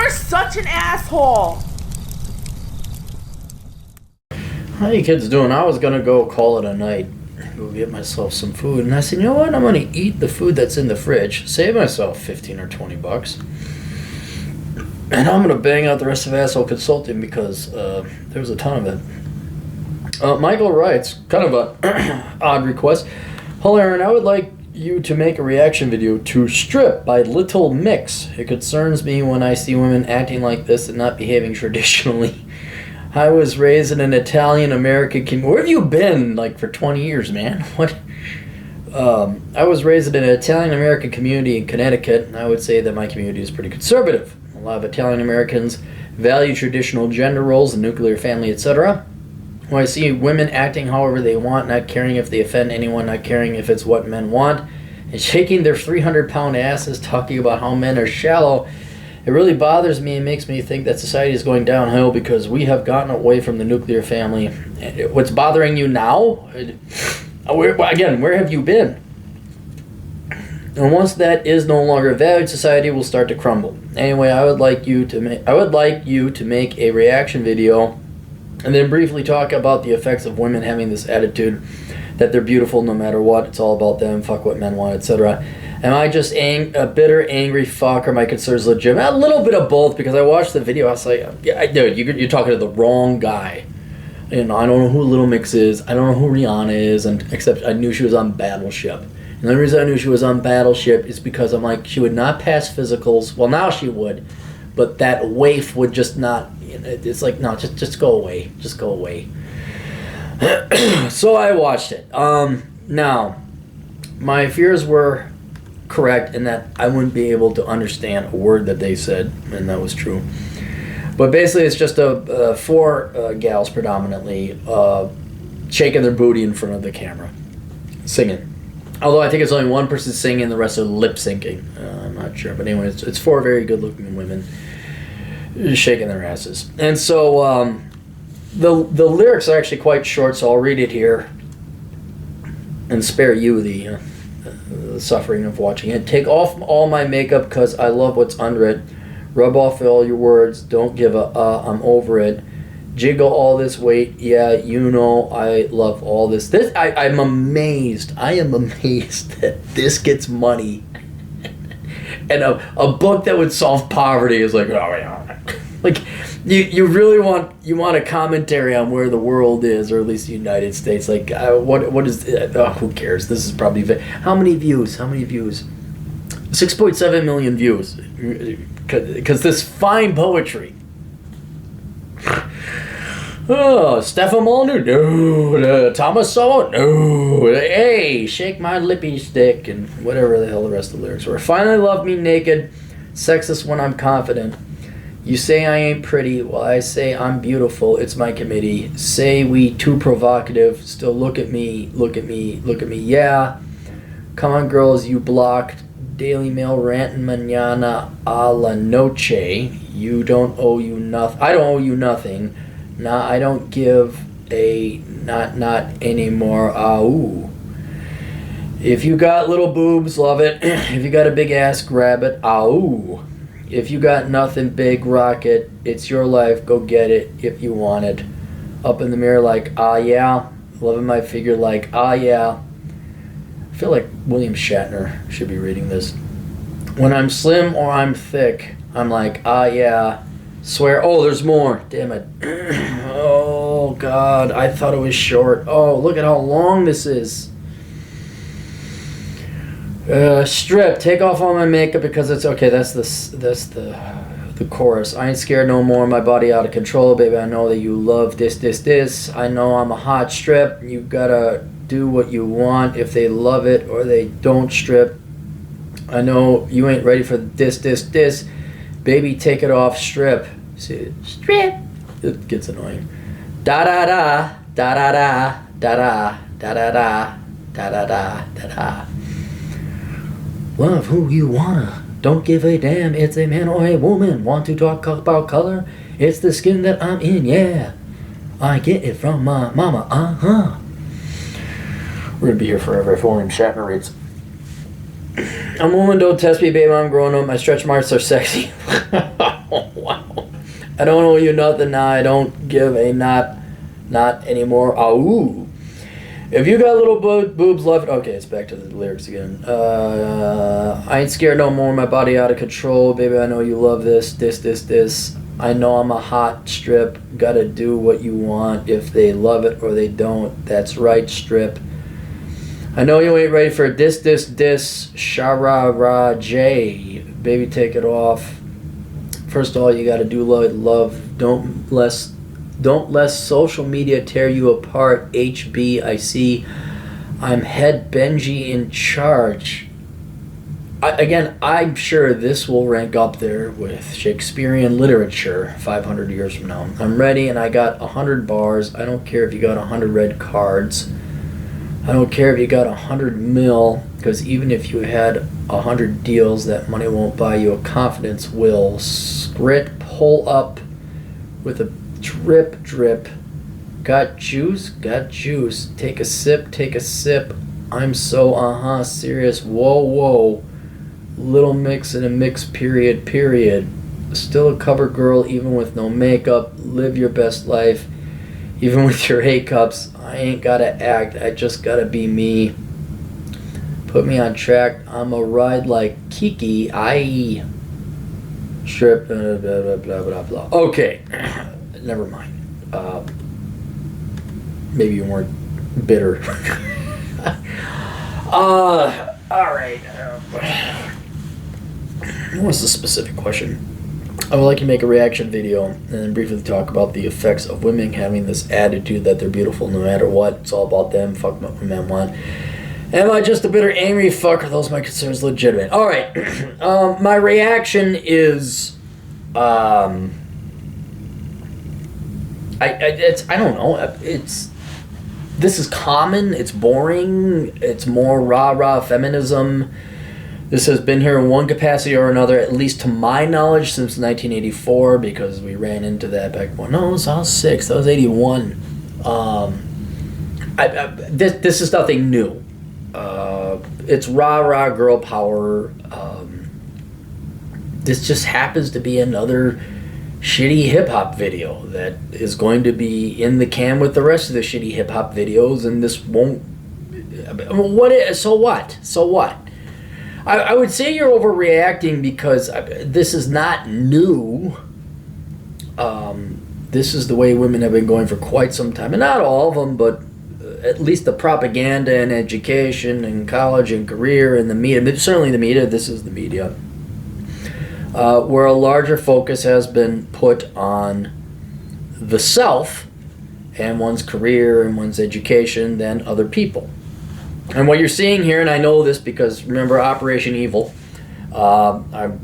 You're such an asshole. How you kids doing? I was gonna go call it a night, go get myself some food, and I said, you know what? I'm gonna eat the food that's in the fridge, save myself 15 or 20 bucks, and I'm gonna bang out the rest of Asshole Consulting because there was a ton of it. Michael writes, kind of a odd request. Hello, Aaron. I would like you to make a reaction video to Strip by Little Mix. It concerns me when I see women acting like this and not behaving traditionally. I was raised in an Italian-American community. Where have you been, like, for 20 years, man? What? I was raised in an Italian-American community in Connecticut, and I would say that my community is pretty conservative. A lot of Italian-Americans value traditional gender roles, the nuclear family, etc. When I see women acting however they want, not caring if they offend anyone, not caring if it's what men want, and shaking their 300-pound asses, talking about how men are shallow, it really bothers me and makes me think that society is going downhill because we have gotten away from the nuclear family. What's bothering you now? Where have you been? And once that is no longer valued, society will start to crumble. Anyway, I would like you to make a reaction video and then briefly talk about the effects of women having this attitude that they're beautiful no matter what, it's all about them, fuck what men want, etc. Am I just a bitter, angry fuck, or my concerns legitimate? A little bit of both, because I watched the video, I was like, yeah, dude, you're talking to the wrong guy. You know, I don't know who Little Mix is, I don't know who Rihanna is, except I knew she was on Battleship. And the only reason I knew she was on Battleship is because I'm like, she would not pass physicals. Well, now she would, but that waif would just not, it's like, no, just go away. Just go away. So I watched it. Now, my fears were correct in that I wouldn't be able to understand a word that they said, and that was true. But basically, it's just four gals predominantly shaking their booty in front of the camera, singing. Although I think it's only one person singing, the rest are lip syncing. I'm not sure, but anyway, it's four very good-looking women shaking their asses. And so the lyrics are actually quite short, so I'll read it here and spare you the suffering of watching it. Take off all my makeup because I love what's under it. Rub off all your words. Don't give a I'm over it. Jiggle all this weight. Yeah, you know I love all this. I'm amazed. I am amazed that this gets money. And a book that would solve poverty is like, oh yeah. Like you really want a commentary on where the world is, or at least the United States. Like what is who cares? This is probably how many views? 6.7 million views because this fine poetry. Oh, Stefan Molyneux, no. Thomas Sowell, no. Hey, shake my lippy stick, and whatever the hell the rest of the lyrics were. Finally love me naked, sexist when I'm confident. You say I ain't pretty, well I say I'm beautiful, it's my committee. Say we too provocative, still look at me, yeah. Come on girls, you blocked. Daily Mail rantin' mañana a la noche. You don't owe you nothing. I don't owe you nothing. Nah, I don't give a not anymore. Ooh. If you got little boobs, love it. If you got a big ass, grab it. Ooh. If you got nothing, big rocket. It's your life. Go get it if you want it. Up in the mirror like, yeah. Loving my figure like, yeah. I feel like William Shatner should be reading this. When I'm slim or I'm thick, I'm like, yeah. Swear, there's more. Damn it. Oh, God. I thought it was short. Oh, look at how long this is. Strip. Take off all my makeup because it's okay. That's the chorus. I ain't scared no more. My body out of control, baby. I know that you love this. I know I'm a hot strip. You gotta do what you want if they love it or they don't strip. I know you ain't ready for this. Baby, take it off, strip. See, strip. It gets annoying. Da da da da da da da da da da da da da da da da. Love who you wanna. Don't give a damn. It's a man or a woman. Want to talk about color? It's the skin that I'm in. Yeah, I get it from my mama. We're gonna be here forever if William Shatner reads. I'm a woman, don't test me, baby, I'm growing up. My stretch marks are sexy. Wow. I don't owe you nothing now. I don't give a not anymore. Ooh. If you got little boobs left, okay, it's back to the lyrics again. I ain't scared no more, my body out of control. Baby, I know you love this. I know I'm a hot strip. Gotta do what you want. If they love it or they don't, that's right, strip. I know you ain't ready for this, shara-ra-jay. Baby, take it off. First of all, you gotta do love. Don't let social media tear you apart. HB, I see. I'm head Benji in charge. I'm sure this will rank up there with Shakespearean literature 500 years from now. I'm ready and I got 100 bars. I don't care if you got 100 red cards. I don't care if you got 100 mil, because even if you had 100 deals, that money won't buy you a confidence will. Grit, pull up with a drip. Got juice? Take a sip. I'm so serious. Whoa. Little mix in a mix, period. Still a cover girl even with no makeup. Live your best life even with your hiccups. I ain't gotta act, I just gotta be me. Put me on track, I'm a ride like Kiki. I strip, blah. Okay, never mind. Maybe you weren't bitter. Alright. What's the specific question? I would like to make a reaction video and then briefly talk about the effects of women having this attitude that they're beautiful no matter what. It's all about them. Fuck what men want. Am I just a bitter, angry fuck? Are those my concerns legitimate? Alright. My reaction is... I don't know. This is common. It's boring. It's more rah-rah feminism. This has been here in one capacity or another, at least to my knowledge, since 1984, because we ran into that back when. No, I was 6. That was 81. This is nothing new. It's rah-rah girl power. This just happens to be another shitty hip-hop video that is going to be in the can with the rest of the shitty hip-hop videos, and this won't... So what? I would say you're overreacting because this is not new. This is the way women have been going for quite some time. And not all of them, but at least the propaganda and education and college and career and the media, certainly the media, this is the media, where a larger focus has been put on the self and one's career and one's education than other people. And what you're seeing here, and I know this because, remember Operation Evil, I'm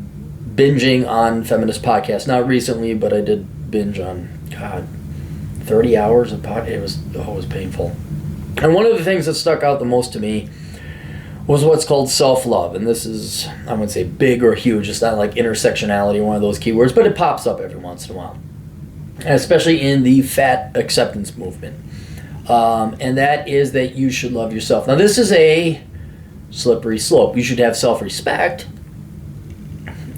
binging on feminist podcasts. Not recently, but I did binge on, 30 hours of podcast. It was painful. And one of the things that stuck out the most to me was what's called self-love. And this is, I wouldn't say big or huge. It's not like intersectionality, one of those keywords, but it pops up every once in a while. And especially in the fat acceptance movement. And that is that you should love yourself. Now, this is a slippery slope. You should have self-respect.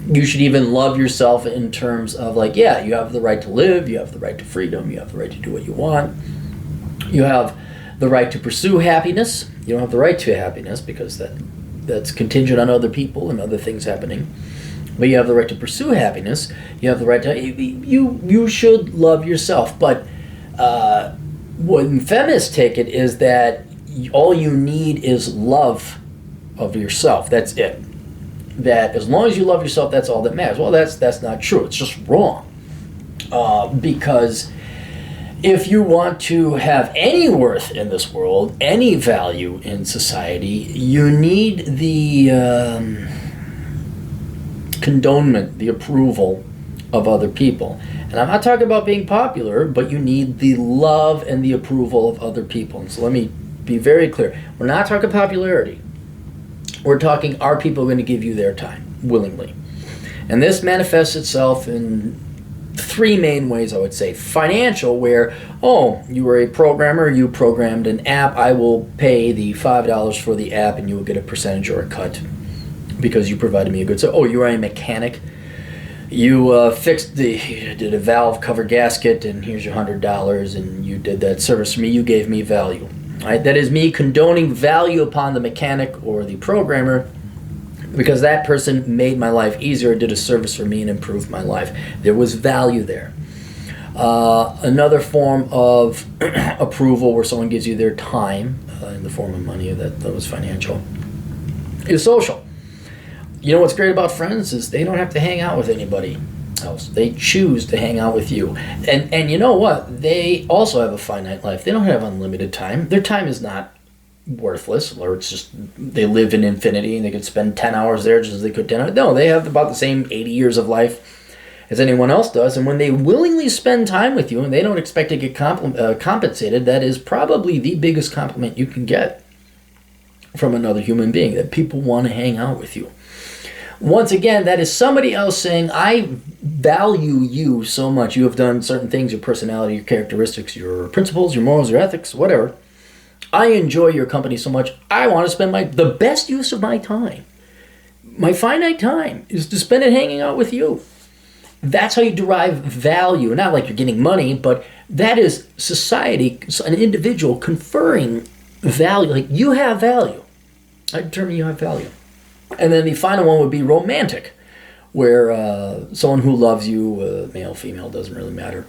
You should even love yourself in terms of like, yeah, you have the right to live, you have the right to freedom, you have the right to do what you want. You have the right to pursue happiness. You don't have the right to happiness because that's contingent on other people and other things happening. But you have the right to pursue happiness. You have the right to... You should love yourself. But... when feminists take it is that all you need is love of yourself. That's it. That as long as you love yourself, that's all that matters. Well, that's not true. It's just wrong. Because if you want to have any worth in this world, any value in society, you need the condonement, the approval of other people. And I'm not talking about being popular, but you need the love and the approval of other people. And so let me be very clear. We're not talking popularity. We're talking, are people going to give you their time willingly? And this manifests itself in 3 main ways, I would say. Financial, where, you were a programmer, you programmed an app, I will pay the $5 for the app and you will get a percentage or a cut because you provided me a good... So, you are a mechanic. You you did a valve cover gasket, and here's your $100, and you did that service for me. You gave me value. Right? That is me condoning value upon the mechanic or the programmer, because that person made my life easier, did a service for me, and improved my life. There was value there. Another form of approval where someone gives you their time in the form of money, that was financial, is social. You know what's great about friends is they don't have to hang out with anybody else. They choose to hang out with you. And you know what? They also have a finite life. They don't have unlimited time. Their time is not worthless, or it's just they live in infinity and they could spend 10 hours there just as they could 10 hours. No, they have about the same 80 years of life as anyone else does. And when they willingly spend time with you and they don't expect to get compensated, that is probably the biggest compliment you can get from another human being, that people want to hang out with you. Once again, that is somebody else saying, I value you so much. You have done certain things, your personality, your characteristics, your principles, your morals, your ethics, whatever. I enjoy your company so much. I want to spend the best use of my time. My finite time is to spend it hanging out with you. That's how you derive value. Not like you're getting money, but that is society, an individual conferring value. Like, you have value. I determine you have value. And then the final one would be romantic, where someone who loves you, male, female, doesn't really matter,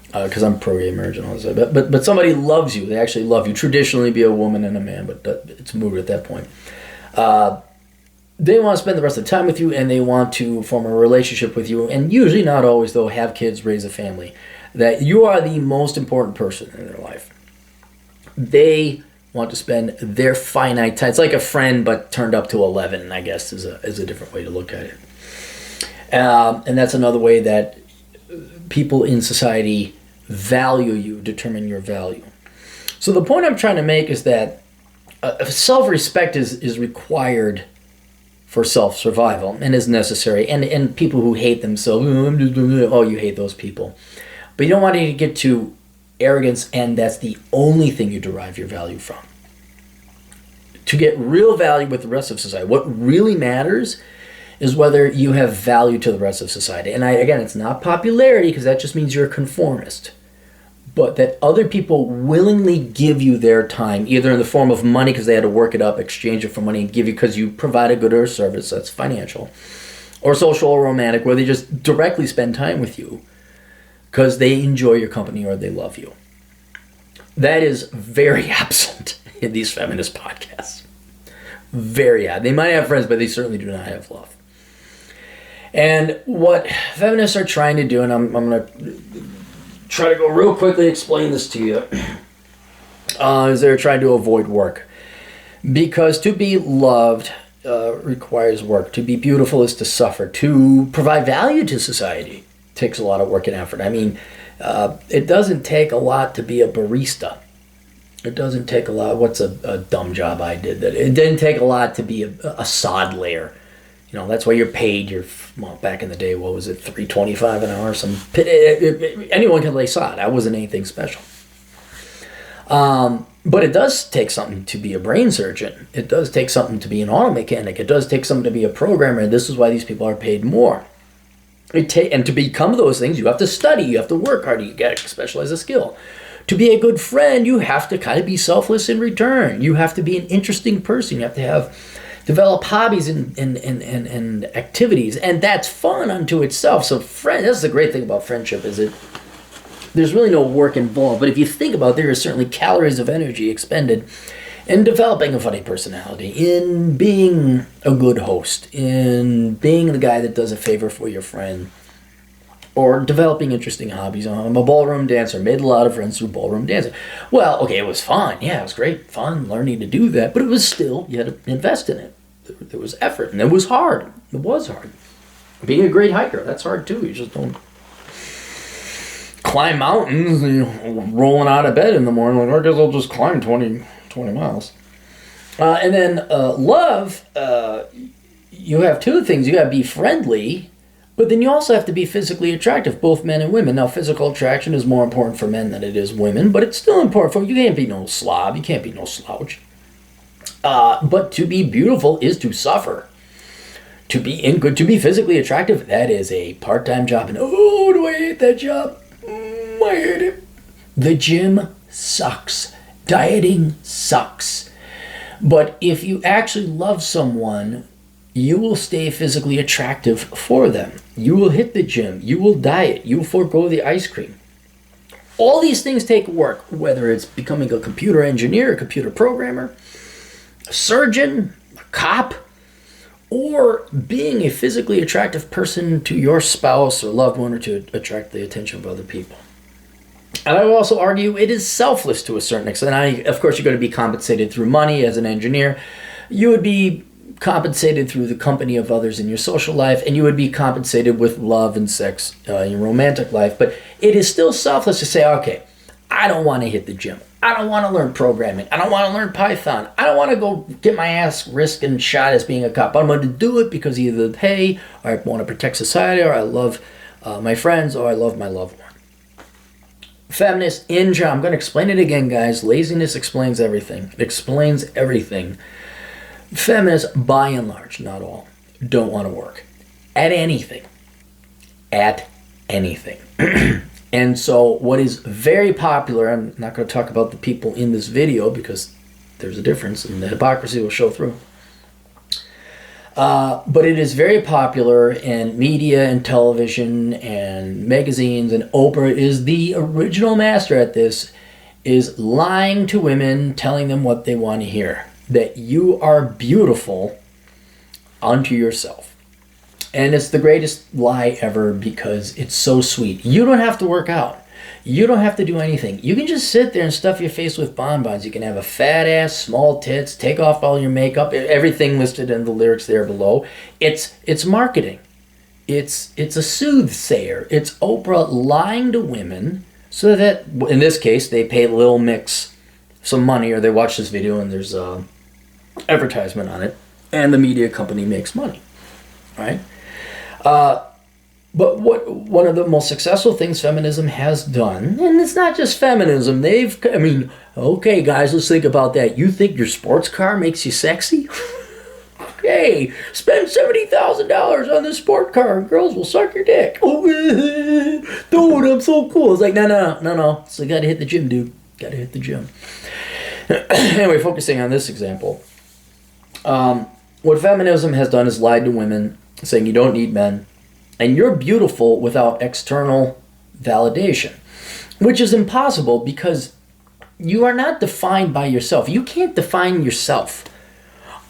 because I'm pro-gay marriage and all that. But somebody loves you. They actually love you. Traditionally, be a woman and a man, but it's moot at that point. They want to spend the rest of the time with you, and they want to form a relationship with you, and usually, not always, though, have kids, raise a family. That you are the most important person in their life. They want to spend their finite time. It's like a friend, but turned up to 11, I guess, is a different way to look at it. And that's another way that people in society value you, determine your value. So the point I'm trying to make is that self-respect is required for self-survival and is necessary. And people who hate themselves, oh, you hate those people. But you don't want to get to arrogance, and that's the only thing you derive your value from. To get real value with the rest of society, what really matters is whether you have value to the rest of society. And again, it's not popularity, because that just means you're a conformist. But that other people willingly give you their time, either in the form of money because they had to work it up, exchange it for money, and give you because you provide a good or a service, that's financial, or social or romantic, where they just directly spend time with you because they enjoy your company or they love you. That is very absent in these feminist podcasts. Very absent. They might have friends, but they certainly do not have love. And what feminists are trying to do, and I'm going to try to go real quickly explain this to you, is they're trying to avoid work. Because to be loved requires work. To be beautiful is to suffer. To provide value to society takes a lot of work and effort. I mean, it doesn't take a lot to be a barista. It doesn't take a lot. What's a dumb job I did? That it didn't take a lot to be a sod layer. You know, that's why you're paid. Well, back in the day, what was it, $3.25 an hour? Anyone can lay sod. That wasn't anything special. But it does take something to be a brain surgeon. It does take something to be an auto mechanic. It does take something to be a programmer. This is why these people are paid more. And to become those things, you have to study. You have to work hard. You got to specialize a skill. To be a good friend, you have to kind of be selfless in return. You have to be an interesting person. You have to develop hobbies and activities, and that's fun unto itself. So that's the great thing about friendship, is there's really no work involved. But if you think about it, there are certainly calories of energy expended in developing a funny personality, in being a good host, in being the guy that does a favor for your friend, or developing interesting hobbies. I'm a ballroom dancer, made a lot of friends through ballroom dancing. Well, okay, it was fun. Yeah, it was great fun learning to do that, but it was still, you had to invest in it. There was effort, and it was hard. It was hard. Being a great hiker, that's hard too. You just don't climb mountains, rolling out of bed in the morning, like, I guess I'll just climb 20 miles. And then love, you have two things. You got to be friendly, but then you also have to be physically attractive, both men and women. Now, physical attraction is more important for men than it is women, but it's still important for you. Can't be no slob. You can't be no slouch. But to be beautiful is to suffer. to be physically attractive, that is a part-time job. And oh, do I hate that job? I hate it. The gym sucks. Dieting sucks. But if you actually love someone, you will stay physically attractive for them. You will hit the gym. You will diet. You will forego the ice cream. All these things take work, whether it's becoming a computer engineer, a computer programmer, a surgeon, a cop, or being a physically attractive person to your spouse or loved one, or to attract the attention of other people. And I will also argue it is selfless to a certain extent. Of course, you're going to be compensated through money as an engineer. You would be compensated through the company of others in your social life, and you would be compensated with love and sex in your romantic life. But it is still selfless to say, okay, I don't want to hit the gym. I don't want to learn programming. I don't want to learn Python. I don't want to go get my ass risked and shot as being a cop. I'm going to do it because either, hey, I want to protect society, or I love my friends, or I love my loved one. Feminists in general, I'm going to explain it again, guys. Laziness explains everything. It explains everything. Feminists, by and large, not all, don't want to work at anything. At anything. And so what is very popular, I'm not going to talk about the people in this video because there's a difference and the hypocrisy will show through. But it is very popular in media and television and magazines, and Oprah is the original master at this, is lying to women, telling them what they want to hear. That you are beautiful unto yourself. And it's the greatest lie ever because it's so sweet. You don't have to work out. You don't have to do anything. You can just sit there and stuff your face with bonbons. You can have a fat ass, small tits, take off all your makeup, everything listed in the lyrics there below. It's marketing. It's a soothsayer. It's Oprah lying to women so that, in this case, they pay Lil Mix some money, or they watch this video and there's a advertisement on it, and the media company makes money, right? But one of the most successful things feminism has done, and it's not just feminism, okay guys, let's think about that. You think your sports car makes you sexy? Okay, spend $70,000 on this sport car and girls will suck your dick. Oh, dude, I'm so cool. It's like, no. So you gotta hit the gym, dude. Gotta hit the gym. Anyway, focusing on this example. What feminism has done is lied to women, saying you don't need men, and you're beautiful without external validation, which is impossible because you are not defined by yourself. You can't define yourself.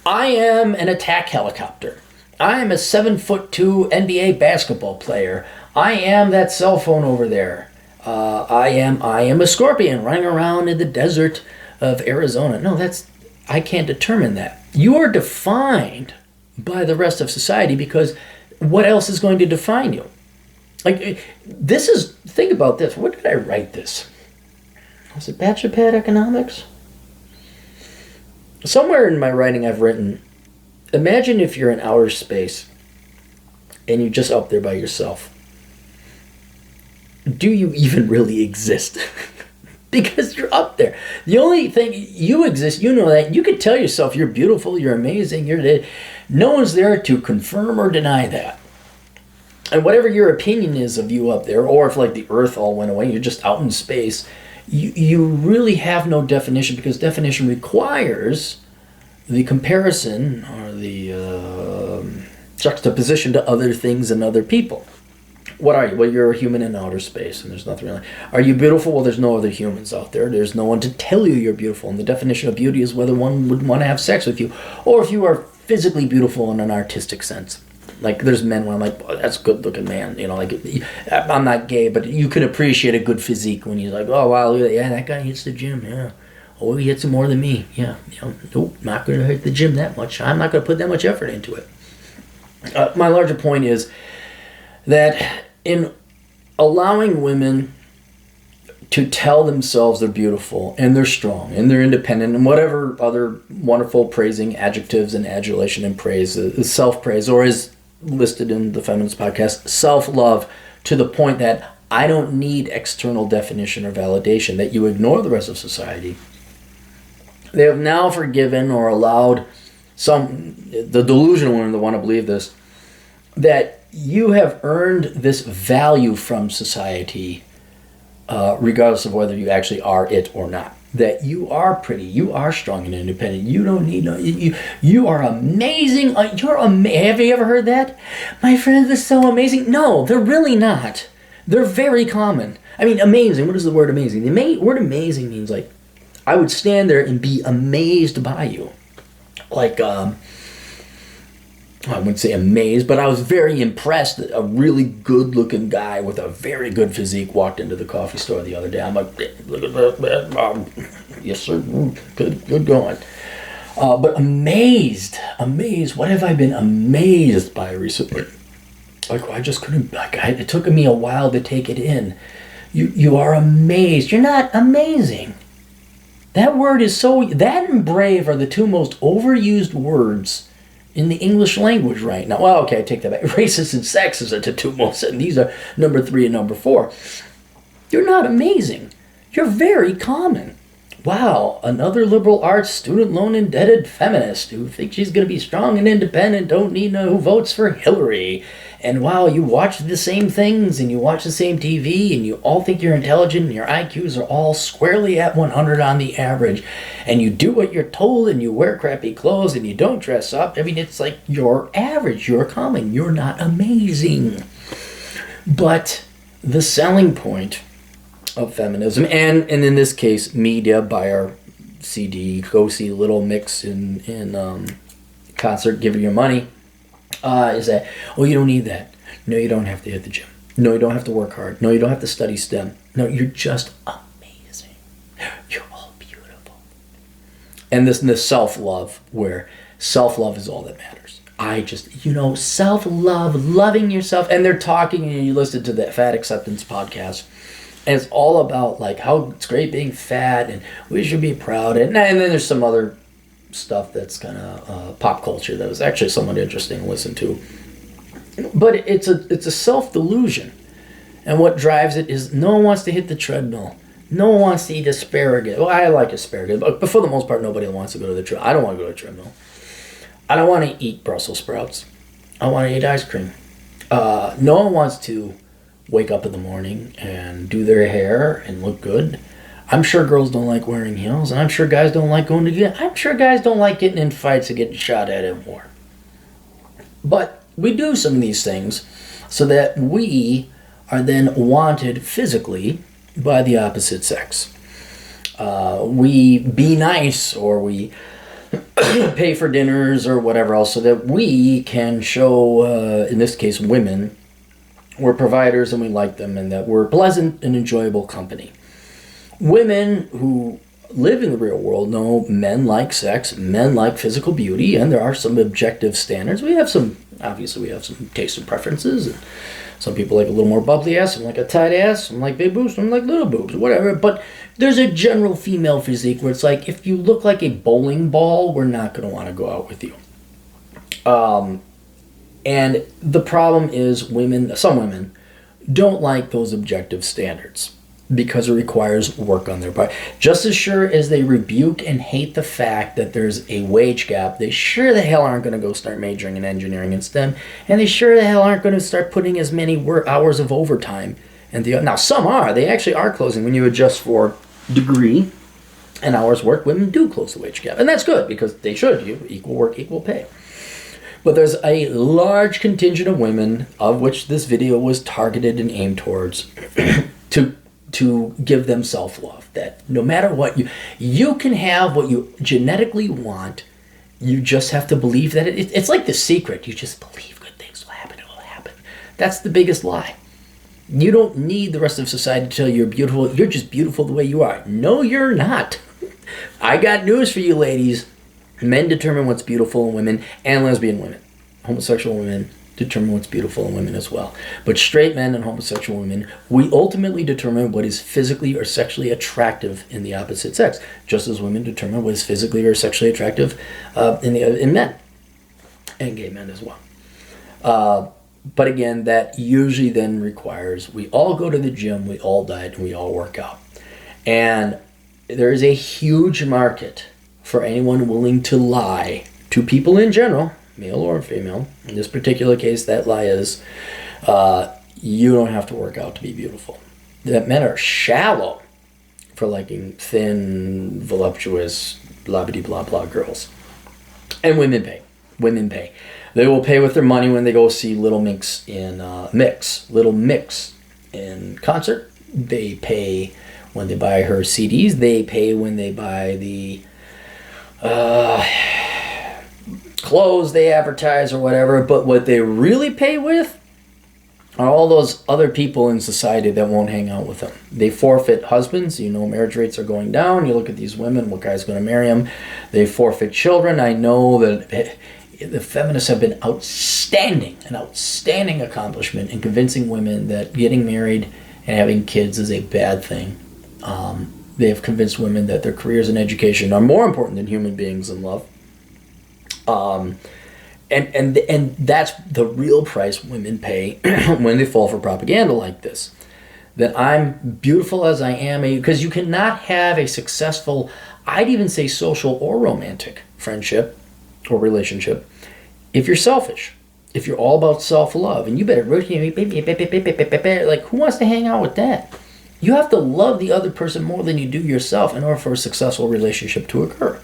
I am an attack helicopter. I am a 7'2" NBA basketball player. I am that cell phone over there. I am a scorpion running around in the desert of Arizona. No, I can't determine that. You are defined by the rest of society because what else is going to define you? Think about this. Where did I write this? Was it Bachelor Pad Economics? Somewhere in my writing I've written, imagine if you're in outer space and you're just up there by yourself. Do you even really exist? Because you're up there. The only thing, you exist, you know that. You can tell yourself you're beautiful, you're amazing, you're dead. No one's there to confirm or deny that. And whatever your opinion is of you up there, or if like the earth all went away, you're just out in space, you really have no definition, because definition requires the comparison or the juxtaposition to other things and other people. What are you? Well, you're a human in outer space, and there's nothing really. Are you beautiful? Well, there's no other humans out there. There's no one to tell you you're beautiful. And the definition of beauty is whether one would want to have sex with you, or if you are physically beautiful in an artistic sense. Like, there's men where I'm like, oh, that's a good-looking man. You know, like, I'm not gay, but you can appreciate a good physique when you're like, oh, wow, yeah, that guy hits the gym, yeah. Oh, he hits it more than me, yeah. You know, nope, not going to hit the gym that much. I'm not going to put that much effort into it. My larger point is that in allowing women to tell themselves they're beautiful and they're strong and they're independent and whatever other wonderful praising adjectives and adulation and praise, self-praise, or as listed in the Feminist Podcast, self-love, to the point that I don't need external definition or validation, that you ignore the rest of society. They have now forgiven or allowed the delusional women that want to believe this, that you have earned this value from society, regardless of whether you actually are it or not. That you are pretty, you are strong and independent. You don't need no. You are amazing. Have you ever heard that? My friends are so amazing. No, they're really not. They're very common. I mean, amazing. What is the word amazing? The word amazing means like, I would stand there and be amazed by you. Like, I wouldn't say amazed, but I was very impressed that a really good-looking guy with a very good physique walked into the coffee store the other day. I'm like, look at that, yes sir, good going. But amazed. What have I been amazed by recently? Like, I just couldn't, it took me a while to take it in. You are amazed. You're not amazing. That word is that and brave are the two most overused words in the English language right now. Well, okay, I take that back. Racist and sexist are the two most, and these are number 3 and number 4. You're not amazing. You're very common. Wow, another liberal arts, student loan indebted feminist who thinks she's going to be strong and independent, don't need no, who votes for Hillary. And wow, you watch the same things and you watch the same TV and you all think you're intelligent and your IQs are all squarely at 100 on the average. And you do what you're told and you wear crappy clothes and you don't dress up. I mean, it's like you're average, you're common, you're not amazing. But the selling point of feminism, and in this case, media, buy our CD, go see Little Mix in concert, give her your money, is that, oh, you don't need that. No, you don't have to hit the gym. No, you don't have to work hard. No, you don't have to study STEM. No, you're just amazing. You're all beautiful. And this self-love, where self-love is all that matters. Self-love, loving yourself. And they're talking, and you listen to the Fat Acceptance podcast, and it's all about like how it's great being fat and we should be proud. And then there's some other stuff that's kind of pop culture that was actually somewhat interesting to listen to. But it's a self-delusion. And what drives it is no one wants to hit the treadmill. No one wants to eat asparagus. Well, I like asparagus, but for the most part, nobody wants to go to the treadmill. I don't want to go to the treadmill. I don't want to eat Brussels sprouts. I want to eat ice cream. No one wants to wake up in the morning and do their hair and look good. I'm sure girls don't like wearing heels, and I'm sure guys don't like going to gym. I'm sure guys don't like getting in fights and getting shot at in war. But we do some of these things so that we are then wanted physically by the opposite sex. We be nice, or we pay for dinners or whatever else so that we can show, in this case, women, we're providers and we like them and that we're pleasant and enjoyable company. Women who live in the real world know men like sex, men like physical beauty, and there are some objective standards. Obviously we have some taste and preferences. And some people like a little more bubbly ass, some like a tight ass, some like big boobs, some like little boobs, whatever. But there's a general female physique where it's like, if you look like a bowling ball, we're not going to want to go out with you. And the problem is some women don't like those objective standards because it requires work on their part. Just as sure as they rebuke and hate the fact that there's a wage gap, they sure the hell aren't going to go start majoring in engineering and STEM, and they sure the hell aren't going to start putting as many hours of overtime. Now some are. They actually are closing. When you adjust for degree and hours worked, women do close the wage gap. And that's good because they should. Equal work, equal pay. But there's a large contingent of women, of which this video was targeted and aimed towards, to give them self-love. That no matter what, you can have what you genetically want. You just have to believe that it's like The Secret. You just believe good things will happen, it will happen. That's the biggest lie. You don't need the rest of society to tell you you're beautiful. You're just beautiful the way you are. No, you're not. I got news for you, ladies. Men determine what's beautiful in women, and lesbian women. Homosexual women determine what's beautiful in women as well. But straight men and homosexual women, we ultimately determine what is physically or sexually attractive in the opposite sex, just as women determine what is physically or sexually attractive in men, and gay men as well. But again, that usually then requires we all go to the gym, we all diet, and we all work out. And there is a huge market for anyone willing to lie to people in general, male or female. In this particular case, that lie is you don't have to work out to be beautiful. That men are shallow for liking thin, voluptuous, blah-blah-blah girls. And women pay. Women pay. They will pay with their money when they go see Little Mix in concert. They pay when they buy her CDs. They pay when they buy the clothes they advertise or whatever. But what they really pay with are all those other people in society that won't hang out with them. They forfeit husbands. You know, marriage rates are going down. You look at these women, what guy's going to marry them? They forfeit children. I know that the feminists have been an outstanding accomplishment in convincing women that getting married and having kids is a bad thing. They have convinced women that their careers and education are more important than human beings and love. And that's the real price women pay when they fall for propaganda like this. That I'm beautiful as I am, because you cannot have a successful, I'd even say social or romantic friendship or relationship if you're selfish. If you're all about self-love, and you better like, who wants to hang out with that? You have to love the other person more than you do yourself in order for a successful relationship to occur.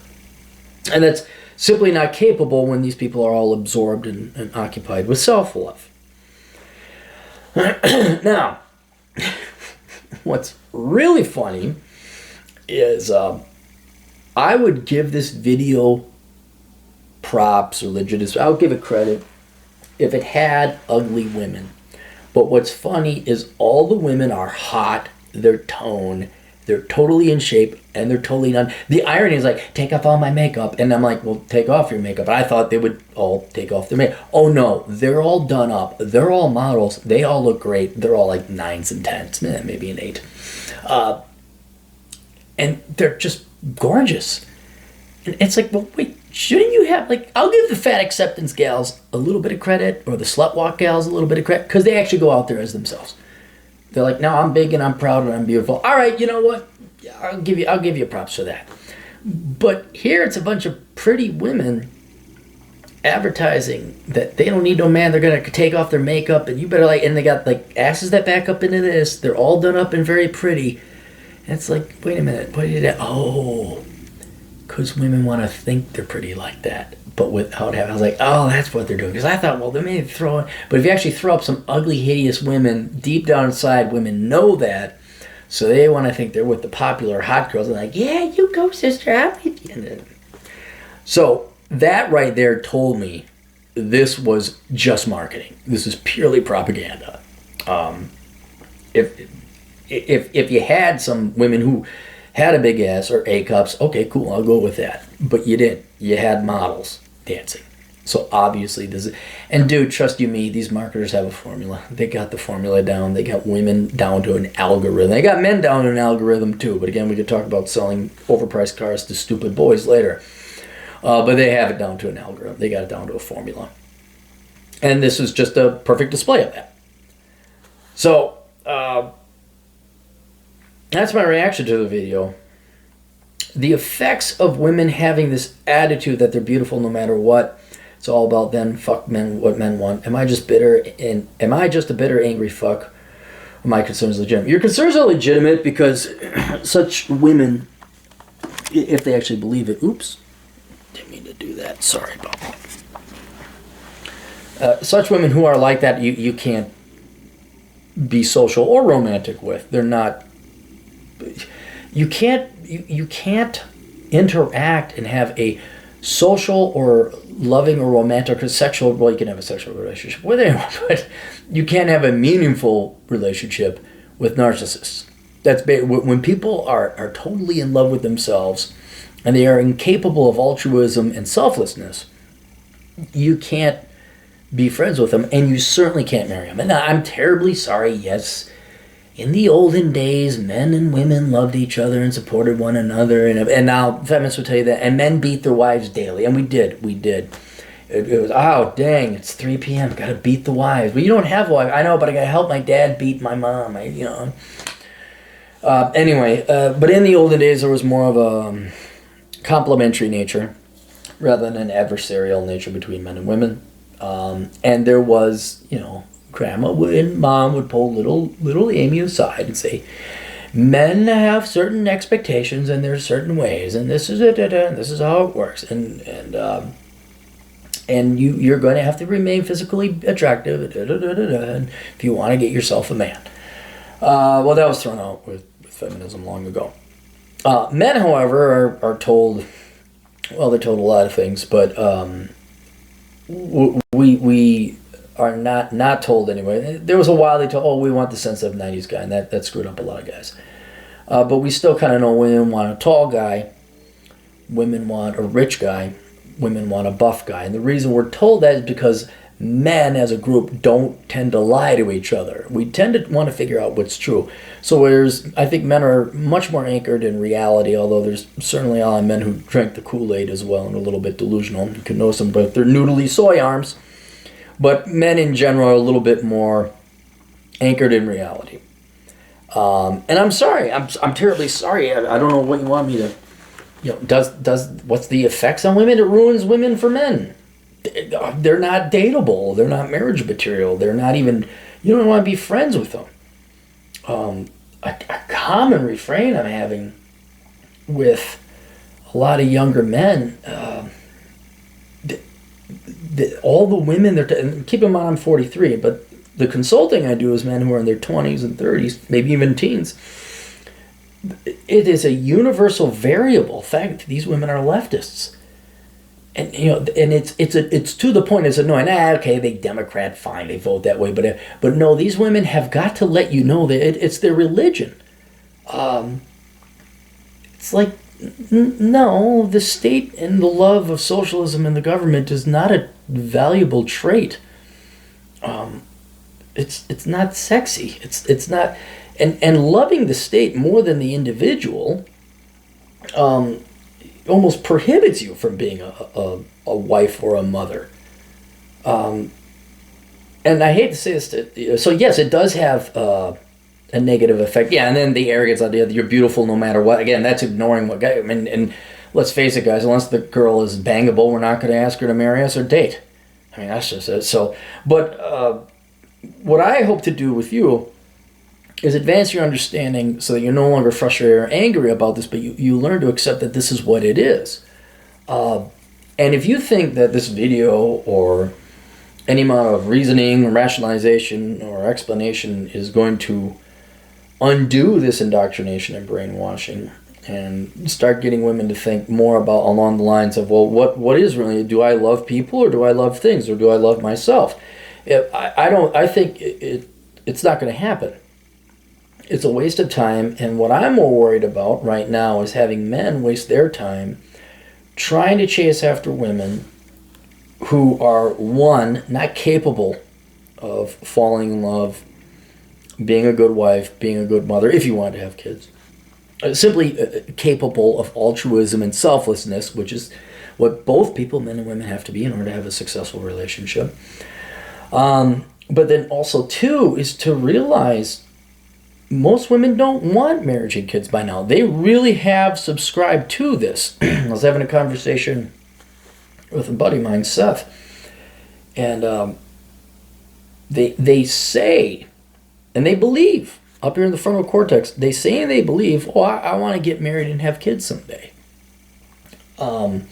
And that's simply not capable when these people are all absorbed and occupied with self-love. Now, what's really funny is I would give this video props or legitimacy. I would give it credit if it had ugly women. But what's funny is all the women are hot, they're toned, they're totally in shape, and they're totally done. The irony is like, take off all my makeup. And I'm like, well, take off your makeup. I thought they would all take off their makeup. Oh no, they're all done up. They're all models. They all look great. They're all like 9s and 10s, maybe an 8. And they're just gorgeous. And it's like, well, wait, shouldn't you have, like, I'll give the fat acceptance gals a little bit of credit, or the slut walk gals a little bit of credit, because they actually go out there as themselves. They're like, no, I'm big and I'm proud and I'm beautiful. All right, you know what? I'll give you props for that. But here it's a bunch of pretty women advertising that they don't need no man. They're gonna take off their makeup, and you better and they got like asses that back up into this. They're all done up and very pretty. And it's like, wait a minute, what did that? Oh, because women want to think they're pretty like that, but without having. I was like, oh, that's what they're doing. Because I thought, well, they may throw in, but if you actually throw up some ugly, hideous women, deep down inside, women know that, so they want to think they're with the popular hot girls. They're like, yeah, you go, sister. I'm with you. So that right there told me this was just marketing. This is purely propaganda. If you had some women who had a big ass or A cups, okay, cool, I'll go with that. But you didn't. You had models dancing. So obviously this is, and dude, trust you me, these marketers have a formula. They got the formula down. They got women down to an algorithm. They got men down to an algorithm too. But again, we could talk about selling overpriced cars to stupid boys later. But they have it down to an algorithm. They got it down to a formula. And this is just a perfect display of that. So, that's my reaction to the video. The effects of women having this attitude that they're beautiful no matter what. It's all about them, fuck men, what men want. Am I just a bitter, angry fuck? Or my concerns legitimate? Your concerns are legitimate because such women, if they actually believe it, oops, didn't mean to do that. Sorry about that. Such women who are like that, you can't be social or romantic with. They're not. You can't interact and have a social or loving or romantic or sexual. Well, you can have a sexual relationship with anyone, but you can't have a meaningful relationship with narcissists. That's when people are totally in love with themselves and they are incapable of altruism and selflessness. You can't be friends with them, and you certainly can't marry them. And I'm terribly sorry. Yes. In the olden days, men and women loved each other and supported one another. And now feminists would tell you that. And men beat their wives daily. And we did. It was, oh, dang, it's 3 p.m. Got to beat the wives. Well, you don't have wives. I know, but I got to help my dad beat my mom. Anyway, but in the olden days, there was more of a complimentary nature. rather than an adversarial nature between men and women. And there was, grandma and mom would pull little Amy aside and say, men have certain expectations and there's certain ways, and this is it, and this is how it works, and you're going to have to remain physically attractive, and if you want to get yourself a man. Well, that was thrown out with feminism long ago. Men, however, are told, well, they're told a lot of things, but we are not told anyway. There was a while they told, oh, we want the sensitive 90s guy, and that screwed up a lot of guys. But we still kind of know women want a tall guy, women want a rich guy, women want a buff guy. And the reason we're told that is because men as a group don't tend to lie to each other. We tend to want to figure out what's true. So I think men are much more anchored in reality, although there's certainly a lot of men who drink the Kool-Aid as well and are a little bit delusional. You can notice them with their noodly soy arms. But men in general are a little bit more anchored in reality. And I'm sorry. I'm terribly sorry. I don't know what you want me to... what's the effects on women? It ruins women for men. They're not dateable. They're not marriage material. They're not even... You don't want to be friends with them. A common refrain I'm having with a lot of younger men... all the women, keep in mind I'm 43, but the consulting I do is men who are in their 20s and 30s, maybe even teens. It is a universal variable fact these women are leftists. And and it's to the point it's annoying. Okay, they Democrat, fine, they vote that way, but no, these women have got to let you know that it's their religion. It's like, no, the state and the love of socialism and the government is not a valuable trait. It's not sexy. It's not, and loving the state more than the individual almost prohibits you from being a wife or a mother. And I hate to say this, so yes, it does have a negative effect. Yeah, and then the arrogance idea that you're beautiful no matter what. Again, that's ignoring what guy. I mean, and let's face it, guys. Unless the girl is bangable, we're not going to ask her to marry us or date. I mean, that's just it. So, but what I hope to do with you is advance your understanding so that you're no longer frustrated or angry about this, but you learn to accept that this is what it is. And if you think that this video or any amount of reasoning or rationalization or explanation is going to undo this indoctrination and brainwashing and start getting women to think more about along the lines of, well, what is really, do I love people or do I love things or do I love myself? I think it's not going to happen. It's a waste of time, and what I'm more worried about right now is having men waste their time trying to chase after women who are, one, not capable of falling in love, being a good wife, being a good mother, if you want to have kids. Simply capable of altruism and selflessness, which is what both people, men and women, have to be in order to have a successful relationship. But then also, two, is to realize most women don't want marriage and kids by now. They really have subscribed to this. I was having a conversation with a buddy of mine, Seth, and they say, and they believe, up here in the frontal cortex, they say and they believe, oh, I want to get married and have kids someday. But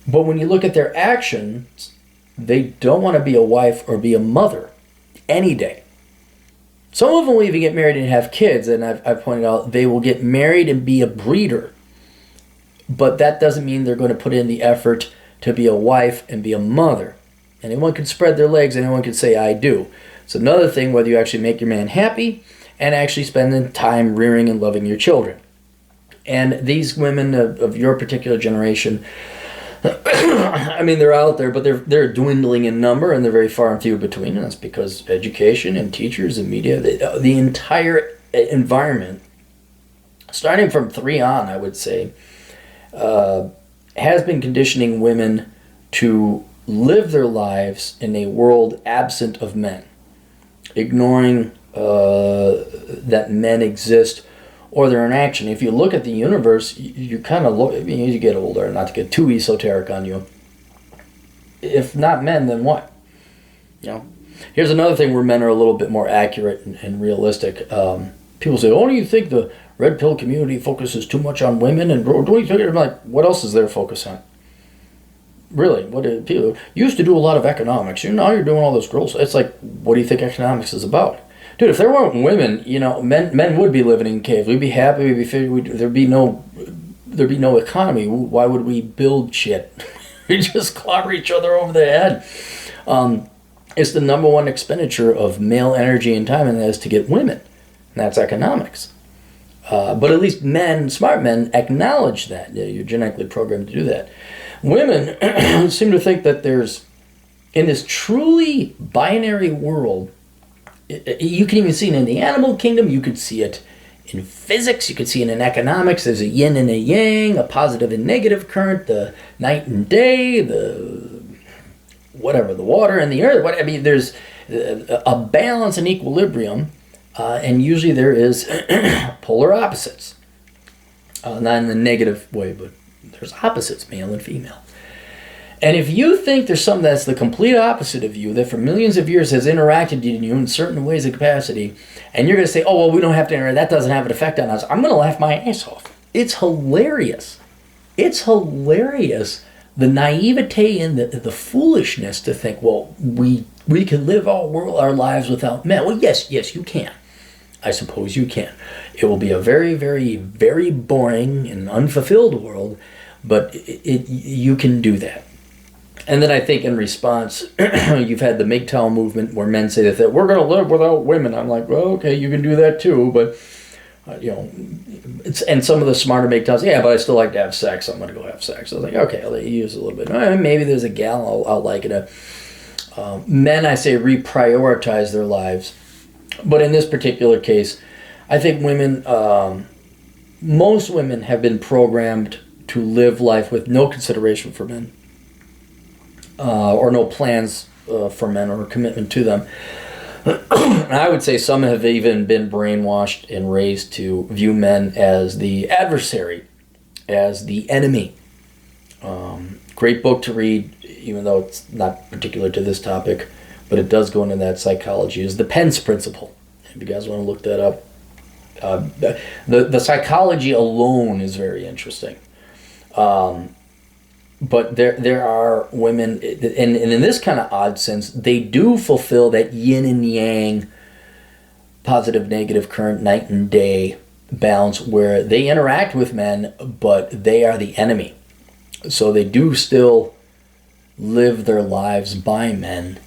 when you look at their actions, they don't want to be a wife or be a mother any day. Some of them will even get married and have kids, and I've pointed out they will get married and be a breeder. But that doesn't mean they're going to put in the effort to be a wife and be a mother. Anyone can spread their legs, anyone can say, I do. It's another thing whether you actually make your man happy and actually spend the time rearing and loving your children. And these women of your particular generation, I mean, they're out there, but they're dwindling in number, and they're very far and few between. And that's because education and teachers and media, the entire environment, starting from 3 on, I would say, has been conditioning women to live their lives in a world absent of men, ignoring that men exist or they're in action. If you look at the universe, you kind of look, you get older, not to get too esoteric on you. If not men, then what? Here's another thing where men are a little bit more accurate and realistic. People say, "Oh, do you think the red pill community focuses too much on women?" And what do you think? I'm like, what else is there to focus on? Really, what do people used to do a lot of economics? Now you're doing all this girls. It's like, what do you think economics is about? Dude, if there weren't women, men would be living in caves. We'd be happy. There'd be no economy. Why would we build shit? We just clobber each other over the head. It's the number one expenditure of male energy and time, and that is to get women. And that's economics. But at least smart men, acknowledge that. You're genetically programmed to do that. Women seem to think that in this truly binary world, you can even see it in the animal kingdom, you could see it in physics, you could see it in economics. There's a yin and a yang, a positive and negative current, the night and day, the water and the earth. There's a balance and equilibrium, and usually there is polar opposites. Not in the negative way, but there's opposites, male and female. And if you think there's something that's the complete opposite of you, that for millions of years has interacted in you in certain ways of capacity, and you're going to say, "Oh, well, we don't have to interact, that doesn't have an effect on us," I'm going to laugh my ass off. It's hilarious. It's hilarious, the naivete and the foolishness to think, well, we can live our lives without men. Well, yes, you can. I suppose you can. It will be a very, very, very boring and unfulfilled world, but you can do that. And then I think in response, you've had the MGTOW movement where men say that we're going to live without women. I'm like, well, okay, you can do that too, but and some of the smarter MGTOWs, yeah, but I still like to have sex. So I'm going to go have sex. I was like, okay, I'll let you use a little bit. Maybe there's a gal I'll like it. Men, I say, reprioritize their lives, but in this particular case, I think women, most women have been programmed to live life with no consideration for men. Or no plans for men or commitment to them. And I would say some have even been brainwashed and raised to view men as the adversary, as the enemy. Great book to read, even though it's not particular to this topic, but it does go into that psychology, is The Pence Principle. If you guys want to look that up. The psychology alone is very interesting. But there are women, and in this kind of odd sense, they do fulfill that yin and yang, positive, negative, current, night and day balance where they interact with men, but they are the enemy. So they do still live their lives by men,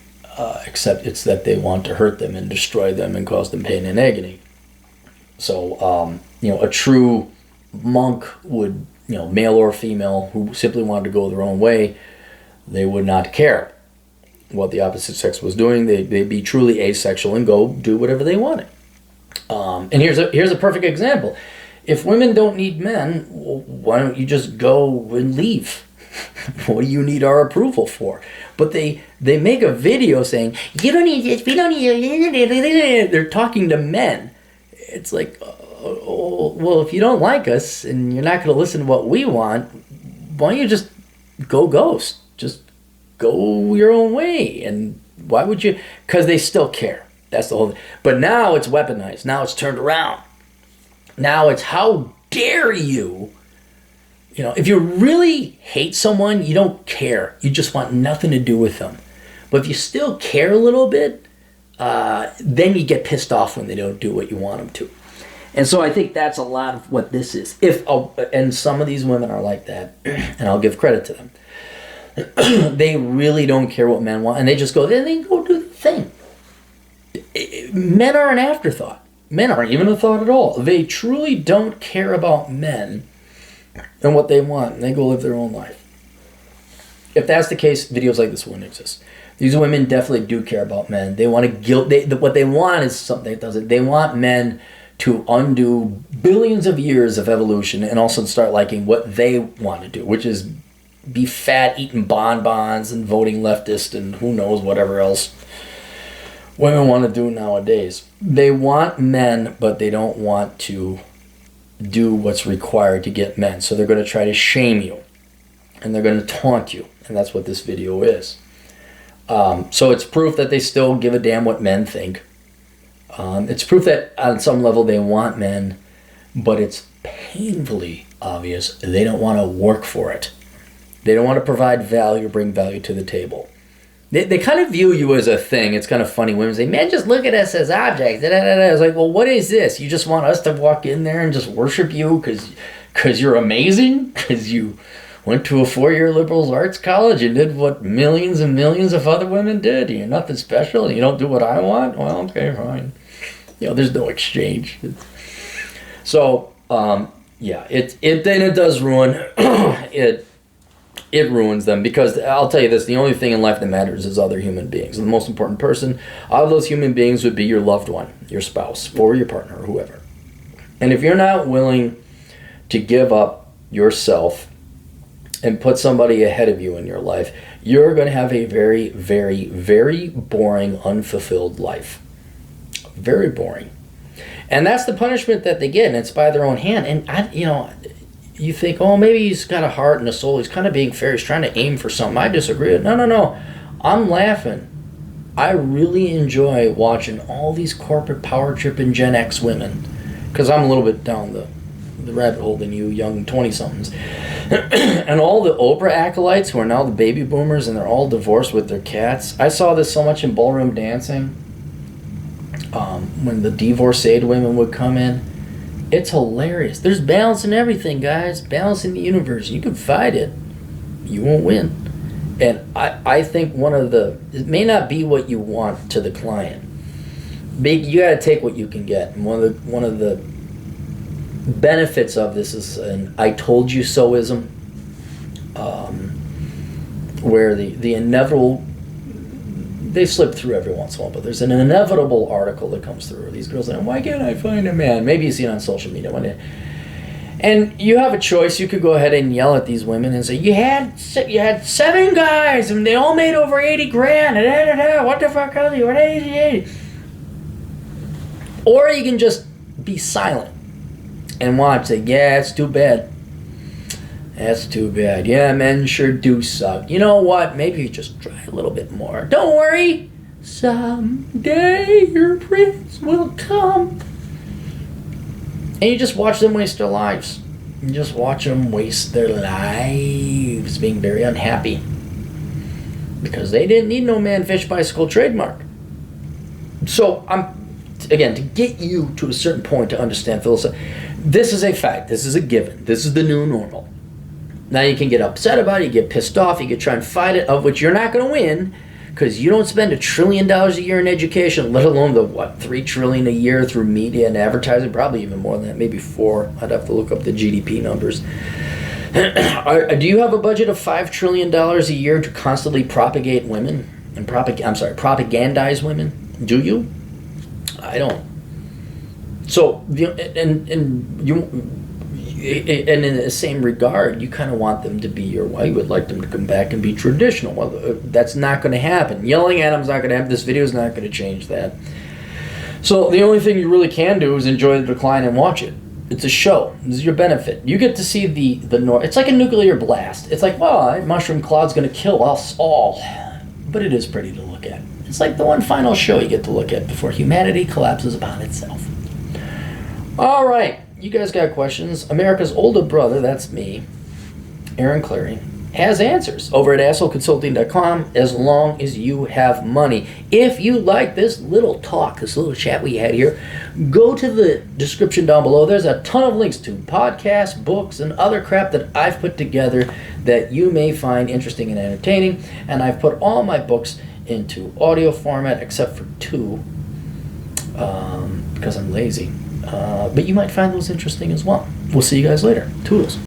except it's that they want to hurt them and destroy them and cause them pain and agony. So, a true monk would, male or female, who simply wanted to go their own way, they would not care what the opposite sex was doing. They'd be truly asexual and go do whatever they wanted. And here's a perfect example. If women don't need men, why don't you just go and leave? What do you need our approval for? But they make a video saying, "You don't need this, we don't need it." They're talking to men. It's like, oh, well, if you don't like us and you're not going to listen to what we want, why don't you just go ghost? Just go your own way. And why would you? Because they still care. That's the whole thing. But now it's weaponized. Now it's turned around. Now it's, how dare you? If you really hate someone, you don't care. You just want nothing to do with them. But if you still care a little bit, then you get pissed off when they don't do what you want them to. And so I think that's a lot of what this is. And some of these women are like that, and I'll give credit to them. They really don't care what men want, and they just go, then they go do the thing. Men are an afterthought. Men aren't even a thought at all. They truly don't care about men and what they want, and they go live their own life. If that's the case, videos like this wouldn't exist. These women definitely do care about men. They want to what they want is something that doesn't. They want men to undo billions of years of evolution and also start liking what they want to do, which is be fat, eating bonbons, and voting leftist, and who knows whatever else women want to do nowadays. They want men, but they don't want to do what's required to get men. So they're going to try to shame you, and they're going to taunt you, and that's what this video is. So it's proof that they still give a damn what men think. It's proof that on some level they want men, but it's painfully obvious they don't want to work for it. They don't want to provide value or bring value to the table. They kind of view you as a thing. It's kind of funny. Women say, man, just look at us as objects. It's like, well, what is this? You just want us to walk in there and just worship you because you're amazing? Because you went to a 4-year liberal arts college and did what millions and millions of other women did. You're nothing special. You don't do what I want? Well, okay, fine. There's no exchange. So, yeah, it does ruin it ruins them, because I'll tell you this, the only thing in life that matters is other human beings. And the most important person out of those human beings would be your loved one, your spouse, or your partner, or whoever. And if you're not willing to give up yourself and put somebody ahead of you in your life, you're going to have a very, very, very boring, unfulfilled life. Very boring. And that's the punishment that they get, and it's by their own hand. And, you think, oh, maybe he's got a heart and a soul. He's kind of being fair. He's trying to aim for something. I disagree. No. I'm laughing. I really enjoy watching all these corporate power tripping Gen X women, because I'm a little bit down the rabbit hole than you young 20-somethings. And all the Oprah acolytes who are now the baby boomers, and they're all divorced with their cats. I saw this so much in ballroom dancing. When the divorced women would come in. It's hilarious. There's balance in everything, guys. Balance in the universe. You can fight it. You won't win. And I think it may not be what you want to the client. You got to take what you can get. And one of the benefits of this is an I told you so-ism, where the inevitable, they slip through every once in a while, but there's an inevitable article that comes through. These girls say, why can't I find a man? Maybe you see it on social media one day. And you have a choice. You could go ahead and yell at these women and say, you had 7 guys and they all made over 80 grand. What the fuck are you? What 80? Or you can just be silent and watch. Say, yeah, it's too bad. That's too bad. Yeah, men sure do suck. You know what? Maybe you just try a little bit more. Don't worry. Someday your prince will come. And you just watch them waste their lives. You just watch them waste their lives being very unhappy. Because they didn't need no man fish bicycle trademark. So, again, to get you to a certain point to understand philosophy, this is a fact. This is a given. This is the new normal. Now you can get upset about it, you get pissed off, you can try and fight it, of which you're not going to win, because you don't spend $1 trillion a year in education, let alone the, $3 trillion a year through media and advertising, probably even more than that, maybe 4. I'd have to look up the GDP numbers. Do you have a budget of $5 trillion a year to constantly propagate women? And propagandize women? Do you? I don't. So, and in the same regard, you kind of want them to be your wife. You would like them to come back and be traditional. Well, that's not going to happen. Yelling at them is not going to happen. This video is not going to change that. So the only thing you really can do is enjoy the decline and watch it. It's a show. This is your benefit. You get to see the north. It's like a nuclear blast. It's like, well, that mushroom cloud's going to kill us all. But it is pretty to look at. It's like the one final show you get to look at before humanity collapses upon itself. All right. You guys got questions? America's older brother, that's me, Aaron Clary, has answers over at assholeconsulting.com as long as you have money. If you like this little talk, this little chat we had here, go to the description down below. There's a ton of links to podcasts, books, and other crap that I've put together that you may find interesting and entertaining. And I've put all my books into audio format except for 2 because I'm lazy. But you might find those interesting as well. We'll see you guys later. Toodles.